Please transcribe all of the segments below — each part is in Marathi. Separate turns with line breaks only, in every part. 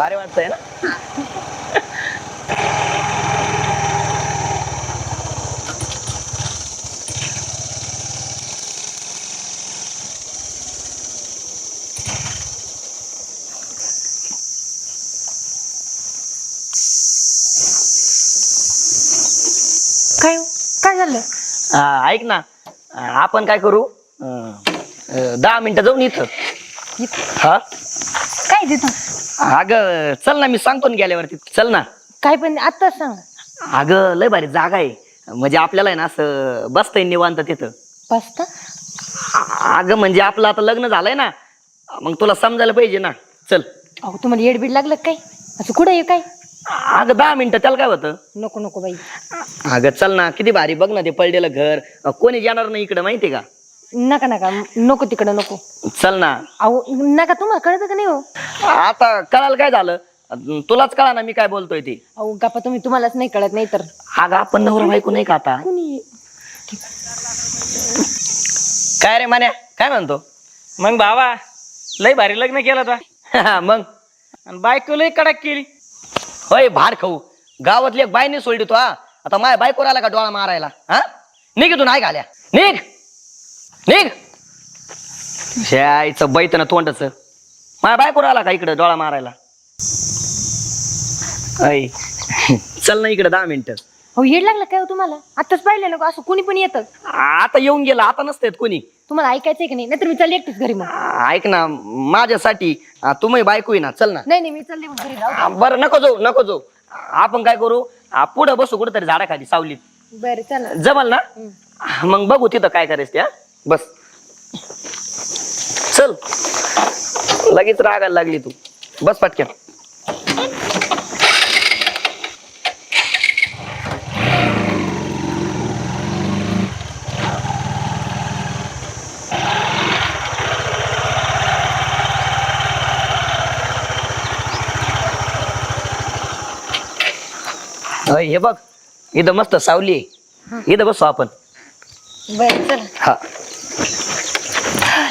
भारी वाटतंय ना.
काय हो? काय झालं?
ऐक ना, आपण काय करू, 10 मिनिटं जाऊन इथं. हा
काय तिथं?
अगं चल ना, मी सांगतो ना गेल्यावरती. चल ना.
काय पण आता सांग.
अगं लय भारी जागा आहे, म्हणजे आपल्याला आहे ना असं बसता येईल निवांत तिथं.
पास्ता?
अगं म्हणजे आपलं आता लग्न झालंय ना, मग तुला समजायला पाहिजे ना. चल.
अहो तुम्हाला येडबीड लागलं काय? असं कुठं आहे काय?
अगं 10 मिनिटं त्याला काय होतं.
नको नको बाई.
अगं चल ना, किती भारी बघ ना ते पडलेलं घर. कोणी येणार नाही इकडं, माहितीये का.
नका नका नको तिकडं नको.
चल ना.
अहो नका, तुम्हाला कळतं का नाही हो?
आता कळायला काय झालं, तुलाच कळा ना मी काय बोलतोय ते.
अहो गप्पा, तुम्हालाच नाही कळत नाही तर.
अगं आपण नवरा बायको नाही का आता.
कुणी?
काय रे मान्या, काय म्हणतो.
मग भावा लय भारी लग्न केलं तो.
मग
आणि बायको लय कडक केली.
होय, भार खाऊ. गावातली एक बाई नाही सोडली तो. आता माझ्या बायकोर आला का डोळा मारायला. हा निघ इथून, नाही घाल्या. निघ निघ. शाईचं बैत ना तोंडच. माझ्या बायकोर आला का इकडे डोळा मारायला. ऐ चल ना इकडे 10 मिनिटं.
हो येड लागलं काय हो तुम्हाला? आताच पाहिलं नको, असं कुणी पण येतं.
आता येऊन गेला, आता नसतेत कोणी.
तुम्हाला ऐकायचंय की नाही? नाहीतर मी चालली एकटीच घरी. मग
ऐक ना, माझ्यासाठी तुम्ही बायको आहे ना. चल ना.
नाही मी चालली मग घरी. जाऊ
बरं नको जाऊ, नको जाऊ. आपण काय करू, पुढं बसू कुठेतरी झाडाखाली सावलीत.
बरं चला.
जमल ना. मग बघू तिथं काय करायचं त्या. बस चल. लगेच रागायला लागली तू. बस पटक्यान. हे बघ, इथं मस्त सावली आहे. इथं बसू आपण.
बरं चला.
हा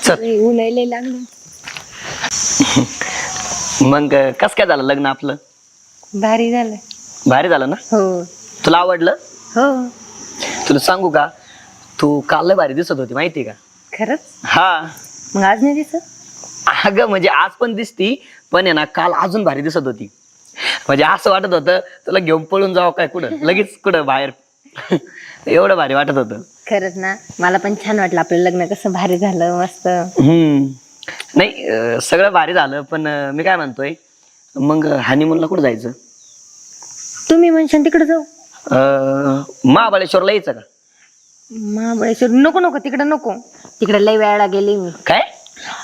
चल.
ऊन लय लागलं.
मग कस काय झालं लग्न आपलं?
भारी झालं.
भारी झालं ना.
हो
तुला आवडलं?
हो.
तुला सांगू का, तू काल लय भारी दिसत होती, माहिती का.
खरंच?
हा.
मग आज नाही दिसत?
अगं म्हणजे आज पण दिसती, पण आहे ना काल अजून भारी दिसत होती. म्हणजे असं वाटत होतं तुला घेऊन पळून जावं काय कुठं, लगेच कुठं बाहेर. एवढं भारी वाटत होतं.
खरंच ना, मला पण छान वाटलं. आपलं लग्न कसं भारी झालं, मस्त.
नाही सगळं भारी झालं, पण मी काय म्हणतोय, मग हनीमूनला कुठं जायचं?
तुम्ही म्हणशान तिकडे जाऊ.
महाबळेश्वरला यायचं का?
महाबळेश्वर नको नको, तिकडे नको. तिकडे लय वेळा गेले मी.
काय?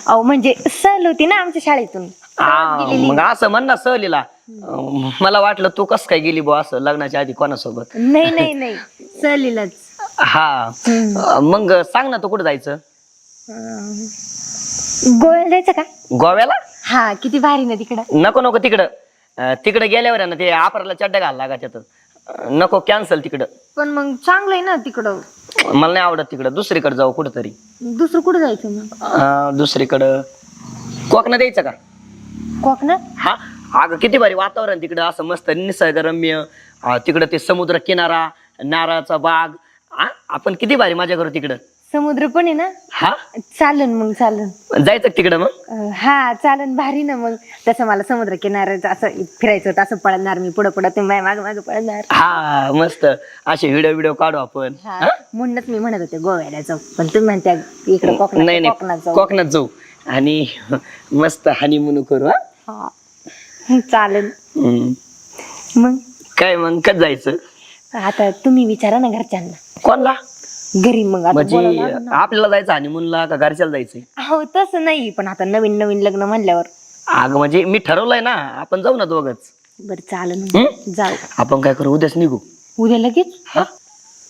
अहो म्हणजे सहल होती ना आमच्या शाळेतून.
मग असं म्हण ना सहलीला. मला वाटलं तू कस काय गेली बुवा असं लग्नाच्या आधी कोणासोबत.
नाही सहलीलाच.
हा. मग सांग ना, तू कुठं जायचं?
गोव्याला जायचं का?
गोव्याला?
हा, किती भारी ना तिकडं.
नको तिकडं. तिकडे गेल्यावर आहे ना ते आपल्याला चड्डा घालला का त्यात. नको, कॅन्सल तिकडं.
पण मग चांगलंय ना तिकडं.
मला नाही आवडत तिकडं. दुसरीकडे जाऊ कुठंतरी.
दुसरं कुठं जायचं मग?
दुसरीकडं कोकणात द्यायचं का?
कोकणात?
हा. अगं किती भारी वातावरण तिकडं, असं मस्त निसर्गरम्य. तिकडं ते समुद्र किनारा, नारळाचा बाग. आपण किती भारी मजा करू तिकडं.
समुद्र पण आहे ना.
हा
चालन मग, चालन.
जायचं तिकडं मग.
हा चालन, भारी ना मग. तसं मला समुद्र किनाऱ्याचं असं फिरायचं होतं. असं पळणार मी पुढं तुम्ही माग पळणार.
हा मस्त. असे व्हिडिओ काढू आपण.
म्हणूनच मी म्हणत होते गोव्याला जाऊ, पण तुम्ही म्हणत्या इकडे कोकणात.
नाही
कोकणात जाऊ.
कोकणात जाऊ आणि मस्त हनीमून करू.
हा चालेल. मग
काय मग कधी जायचं?
आता तुम्ही विचारा ना घरच्यांना.
कोणला?
घरी. मग
म्हणजे आपल्याला जायचं हनीमूनला का घरच्याला जायचंय?
हो तसं नाही, पण आता नवीन लग्न म्हणल्यावर.
अगं म्हणजे मी ठरवलंय ना, आपण जाऊ ना दोघच.
बरं चालेल, जाऊ.
आपण काय करू, उद्याच निघू.
उद्या लगेच?
हा.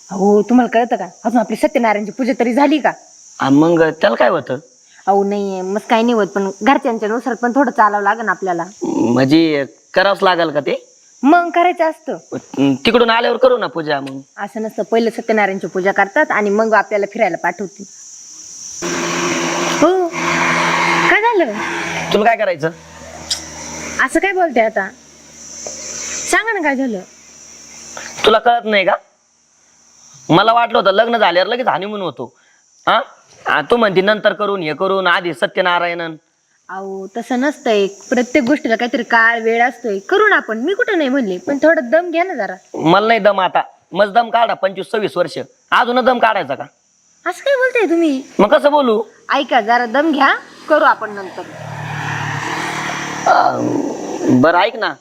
हो, तुम्हाला कळतं का, अजून आपली सत्यनारायणची पूजा तरी झाली का?
मग त्याला काय होतं?
अहो नाही, मग काही नाही होत, पण घरच्यांच्या नुसार पण थोडं चालावं लागेल आपल्याला.
म्हणजे करावंच लागेल का ते?
मग करायचं असतं.
तिकडून आल्यावर करू ना पूजा. मग
असं नसतं, पहिलं सत्यनारायणची पूजा करतात आणि मग आपल्याला फिरायला पाठवते. हो. काय झालं?
तुला काय करायचं?
असं काय बोलते आता? सांगा ना काय झालं.
तुला कळत नाही का? मला वाटलं होतं लग्न झाल्यावर लगेच हानिमून होतो. हा तू म्हणते नंतर करून हे करून आधी सत्यनारायणन.
अहो तसं नसतंय, प्रत्येक गोष्टीला काहीतरी काळ वेळ असतोय. करू ना आपण, मी कुठं नाही म्हणले, पण थोडं दम घ्या ना जरा.
मला नाही दम आता. मग दम काढा 25-26 वर्ष अजून दम काढायचा का?
असं काय बोलताय तुम्ही?
मग कसं बोलू?
ऐका जरा दम घ्या, करू आपण नंतर.
बरं ऐक ना,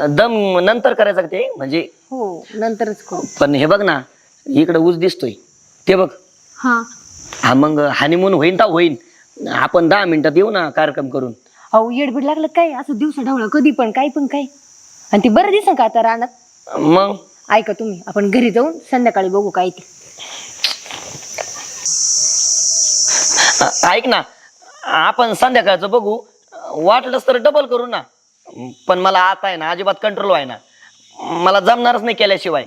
दम नंतर करायचं का ते? म्हणजे
हो नंतरच करू.
पण हे बघ ना, इकडे ऊस दिसतोय ते बघ.
हा
मग हानिमून होईन तर होईन. आपण 10 मिनिटात येऊ ना कार्यक्रम करून.
अहो येडबीड लागलं काय? असं दिवसा ढवळं कधी पण काय पण काय. आणि ती बरं दिसन का आता रानात?
मग
ऐका तुम्ही, आपण घरी जाऊन संध्याकाळी बघू काय ते.
ऐक ना, आपण संध्याकाळचं बघू. वाटलंच तर डबल करू ना. पण मला आता आहे ना अजिबात कंट्रोल व्हाय ना. मला जमणारच नाही केल्याशिवाय.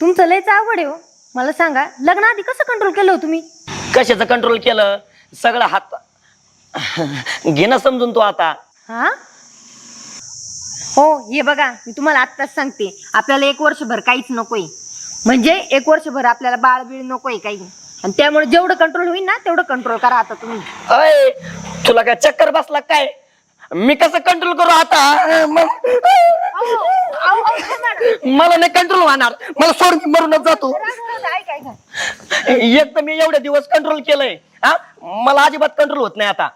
तुमचं लयच अवघड आहे हो. मला सांगा, लग्न आधी कसं कंट्रोल केलं हो तुम्ही?
कशाचं कंट्रोल केलं? सगळं हात घेणं समजून तू आता.
हा हो, हे बघा मी तुम्हाला आत्ताच सांगते, आपल्याला 1 वर्षभर काहीच नकोय. म्हणजे 1 वर्षभर आपल्याला बाळ बीळ नकोय काही. आणि त्यामुळे जेवढं कंट्रोल होईल ना तेवढं कंट्रोल करा आता तुम्ही.
अय तुला काय चक्कर बसला काय? मी कसं कंट्रोल करू आता? मला नाही कंट्रोल होणार. मला सोड, मी मरूनच जातो. एक तर मी एवढे दिवस कंट्रोल केलंय. मला अजिबात कंट्रोल होत नाही आता.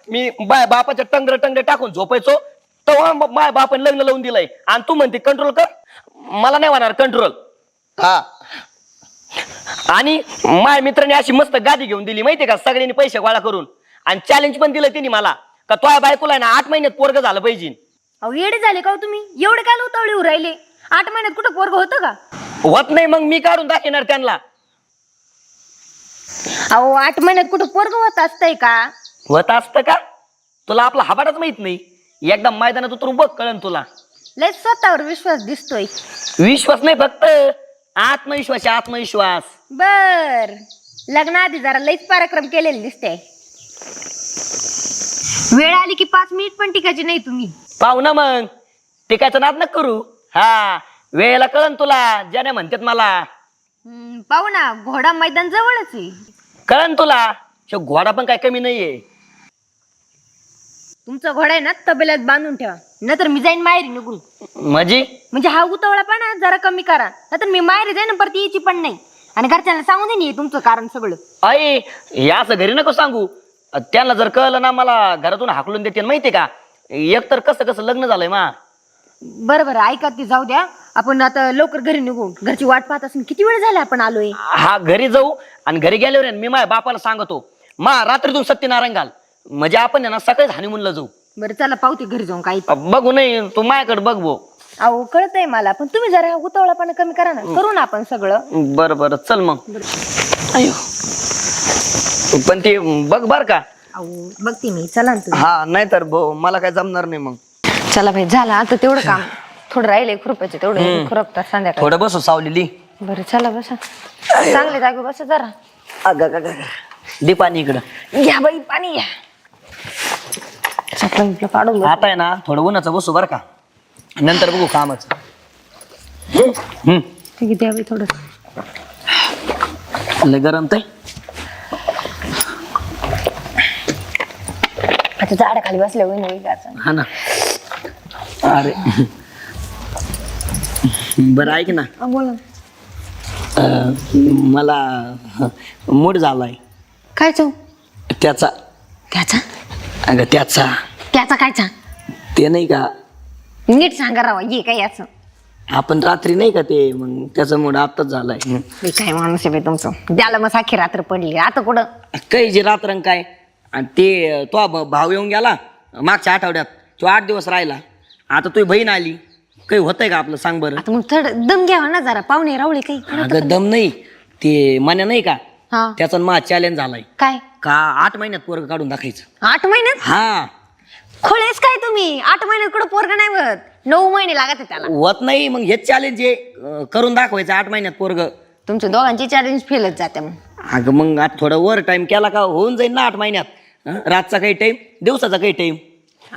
मी बापाच्या टंगरे टाकून झोपायचो, तेव्हा माझ्या बापाने लग्न लावून दिलंय. आणि तू म्हणते कंट्रोल कर. मला नाही होणार कंट्रोल. हा आणि माझ्या मित्राने अशी मस्त गादी घेऊन दिली माहितीये का, सगळ्यांनी पैसे गोळा करून. आणि चॅलेंज पण दिलं तिने मला का तुझ्या बायकोला आहे ना 8 महिन्यात पोरग झालं पाहिजे.
अहो येडे झाले का हो तुम्ही? एवढे काय उतावळे राहिले? 8 महिन्यात कुठं पोरग होतं का?
होत नाही मग मी काढून दाखवणार त्यांना.
अहो 8 महिन्यात कुठं पोरग होत असतंय का?
होत असतं का? तुला आपला हबाटाच माहित नाही. एकदा मैदानात उतरून बघ, कळन तुला.
लय स्वतःवर विश्वास दिसतोय.
विश्वास नाही, फक्त आत्मविश्वास आहे, आत्मविश्वास.
बर, लग्नाआधी जरा लईच पराक्रम केलेले दिसते. वेळ आली की 5 मिनिट पण टिकायची नाही तुम्ही.
पाहू ना मग, टिकायचं नाद नका करू. हा वेळेला कळन तुला, ज्याने म्हणतात मला.
पाहू ना, घोडा मैदान जवळच आहे.
कळन तुला. घोडा पण काय कमी नाहीये.
तुमचा घोडा आहे ना तबेल्यात बांधून ठेवा, नाहीतर मी जाईन माहेरी निघून. म्हणजे हा उतावळापणा जरा कमी करा, नाहीतर मी माहेरी जाईन परत यायची पण नाही. आणि घरच्यांना सांगू दे नाही तुमचं कारण सगळं.
आई हे असं घरी नको सांगू. त्यांना जर कळलं ना मला घरातून हाकलून देते. माहितीये का, एक तर कसं लग्न झालंय मा.
बरं ऐका, ती जाऊ द्या. आपण आता लवकर घरी निघू, घरची वाट पाहत असून किती वेळ झाला आपण आलोय.
हा घरी जाऊ. आणि घरी गेल्यावर मी माझ्या बापाला सांगतो रात्रीतून सत्यनारायण घाल, म्हणजे आपण ना सकाळीच हानिमूनला जाऊ.
बरं चला पावते घरी जाऊन. काही
बघू नाही, तू माझ्याकडे बघ भो.
अहो कळतंय मला, पण तुम्ही जरा उतावळापणा कमी करा ना. करू ना आपण सगळं.
बरं चल मग. अयो पण ते बघ बर का.
अहो बघते मी, चला ना तुम्ही.
हा नाहीतर भाऊ मला काय जमणार नाही मग.
चला भाई, झालं आता तेवढं काम. थोडं राहिले खुरपायचे, तेवढं खुरपतात संध्याकाळी.
थोडं बसू सावलेली.
बरं चला बसा, चांगले जागे बसा जरा.
दे पाणी इकडं.
घ्या बाई पाणी घ्या. चपलं बिपलं काढून बस.
आता आहे ना थोडं उन्हाचं बसू बर का, नंतर बघू कामाचं.
ठीक आहे, द्या बाई थोडं.
लय गरम ते.
आता झाडाखाली बसले होईल.
हा ना. अरे बरं ऐक ना,
बोला.
मला मूड झालाय.
काय चव?
त्याचा.
त्याचा?
अगं त्याचा.
त्याचा कायचा?
ते नाही का,
नीट सांगा राव, ये काय याचं.
आपण रात्री नाही का ते, मग त्याचा मूड आताच झालाय.
काय माणूस आहे बाई तुमचं. द्याला मग साखी रात्र पडली आता कुठं
काही जे रात्रंग काय. आणि ते तो भाव येऊन गेला मागच्या आठवड्यात, तो 8 दिवस राहिला. आता तुझी बहीण आली, काही होतंय का आपलं सांग बरं.
आता मग थोडं दम घ्यावा ना जरा, पाहुणे रावळे काही.
अगं दम नाही, ते मान्य नाही का,
हा
त्याचा मा चॅलेंज झालाय
काय
का 8 महिन्यात पोरग काढून दाखायचं.
8 महिन्यात?
हा
खोळेस काय तुम्ही? 8 महिन्यात कुठं पोरग नाही होत, 9 महिने लागत त्याला.
होत नाही मग हेच चॅलेंज आहे, करून दाखवायचं 8 महिन्यात पोरग.
तुमच्या दोघांची चॅलेंज फेलच जाते मग.
अगं मग आता थोडा वर टाइम केला का होऊन जाईल ना 8 महिन्यात. रातचा काही टाइम, दिवसाचा काही टाइम.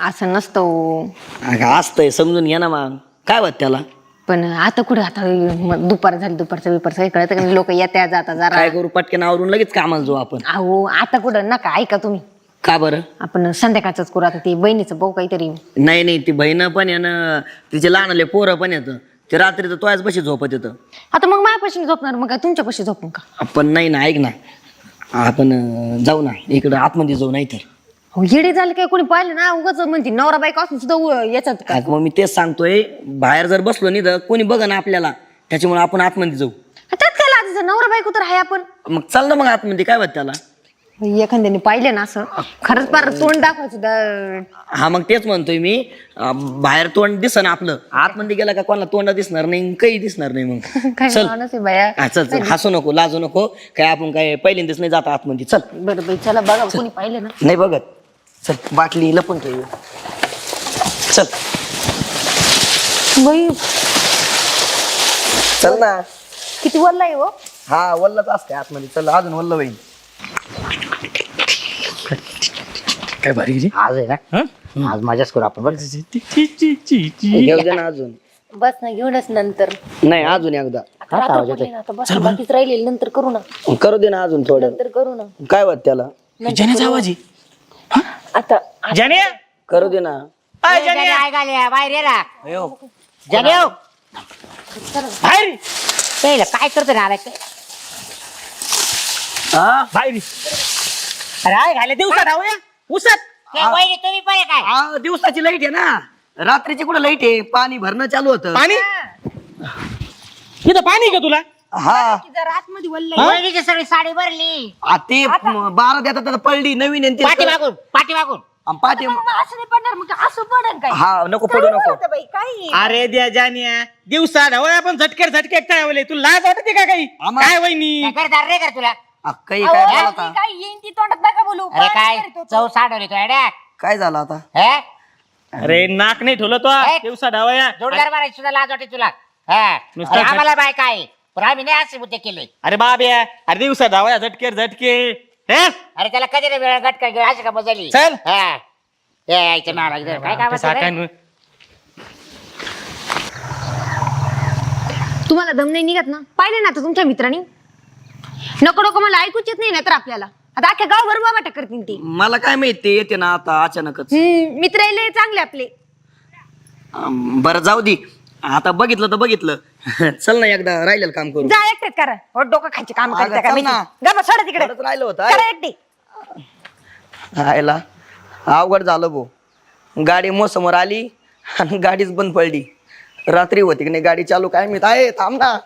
असं नसतं हो.
अगं असतंय समजून घ्या ना मग काय होत त्याला.
पण आता कुठं आता दुपार झाली दुपारचं काही कळत का लोक येत्या जाता जरा.
काय करू पटकन आवरून लगेच कामाला जाऊ आपण.
अहो आता कुठं नका ऐका तुम्ही.
का बरं.
आपण संध्याकाळच करू आता. ती बहिणीचं भाऊ काहीतरी.
नाही ती बहीण पण येणं तिचे लहानले पोरं पण येतं ते रात्री तर तोयाच बशी झोपत येतं.
आता मग माझ्यापाशी झोपणार मग काय तुमच्यापाशी झोपून का.
आपण नाही ना ऐक ना आपण जाऊ ना इकडं आतमध्ये जाऊ नाही तर.
हो येडे झाले काय कोणी पाहिलं ना उगाच म्हणते नवरा बायको असून सुद्धा याच्यात काय.
मग मी तेच सांगतोय बाहेर जर बसलो नाही तर कोणी बघा ना आपल्याला त्याच्यामुळे आपण आतमध्ये जाऊ.
त्यात काय लाजायचं नवरा बायको तर आहे आपण.
मग चाल ना मग आतमध्ये काय होत त्याला.
एखाद्याने पाहिलं ना असं खरंच फार तोंड दाखवायचं.
हा मग तेच म्हणतोय मी बाहेर तोंड दिसन आपलं आतमध्ये गेला का कोणाला तोंड दिसणार नाही काही दिसणार नाही मग.
काय
चल
माणूस आहे बाया.
हा, चल चल हसू नको लाजू नको काय आपण काय पहिल्यांदाच नाही जात आतमध्ये चल.
बरं बाई चला बघा कोणी पाहिलं ना.
नाही बघत चल बाटली लपून ठेवू चल.
बाई
चल ना.
किती वल्ला आहे हो.
हा वल्लच असते आतमध्ये चल अजून वल्ल होईल.
काय भारी
आज आहे ना आज मजाच करू आपण बरं
घेऊ दे ना अजून.
बस ना घेऊनच नंतर.
नाही अजून एकदा
हा का आवाज येतोय?
आता बस बाकीच राहिले नंतर करू ना.
करू दे ना अजून थोडं.
नंतर करू ना.
काय होत त्याला.
जाण्याचा आवाज आहे.
आता
जाण्या
करू दे ना.
अय, जाण्या.
ऐकायला बाहेर ये ना
अयो.
जाण्या
बाहेर
त्याला काय करतो ना अरे
हा
बाहेर अरे आय घाले दिवसा धावूया उसत.
तुम्ही पण काय
हा, दिवसाची लाईट आहे ना रात्रीची कुठं लाईट आहे पाणी भरणं चालू होतं.
पाणी इथं पाणी का तुला.
हा
जर आतमध्ये वल्ल
वहिनीची सगळी साडी भरली
ते 12 देतात आता पडली नवीन आहे
पाठी
ते.
मागून पाठी मागून
आणि पाठी
असं नाही पडणार मग असं पडेल काय.
हा नको पडू नको.
बाई काय
अरे द्या जाण्या दिवसा धावूया आपण झटके काय आवले तुला लाज वाटते का काही.
आम्हा-
काय वहिनी
घरदार रे कर तुला
काही काय झालं आता.
काय येईन ती तोंडात नका बोलू.
अरे काय चव साडवली तो अड्या
काय झालं आता.
हे
अरे नाक नाही ठेवलं तो
ए.
दिवसा धावया.
जोडदार मारायची सुद्धा लाज वाटते तुला हा
नुसतं
अरे आम्हाला बाय काय पण आम्ही नाही असे मुद्दे केले
अरे बाब्या अरे दिवसा धावया झटके हे
अरे त्याला कधी रे वेळ गटका घेऊन अशी का बदलली
चल.
हा यायचं नाराज काय काम
ते साठ्यानं.
तुम्हाला दम नाही निघत ना. पाहिलं ना आता तुमच्या मित्रांनी. नको मला ऐकूच येत नाही ना तर आपल्याला. आता अख्ख्या गावभर बाबा करतील ती.
मला काय माहित ते येते ना आता अचानकच.
मित्र लय चांगले आपले.
बरं जाऊ दे आता बघितलं तर बघितलं. चल ना एकदा राहिलेलं काम करू.
जा एकटेच करा. हो डोकं खायचे काम
अगं,
करता का
चल
मी.
ना.
गप्पा सोडा तिकडे.
परत राहिलं होतं
करा एकटी.
राहायला अवघड झालं भाऊ. गाडी समोर आली आणि गाडीच बंद पडली. रात्री होती की नाही गाडी चालू काय माहित आहे थांब ना.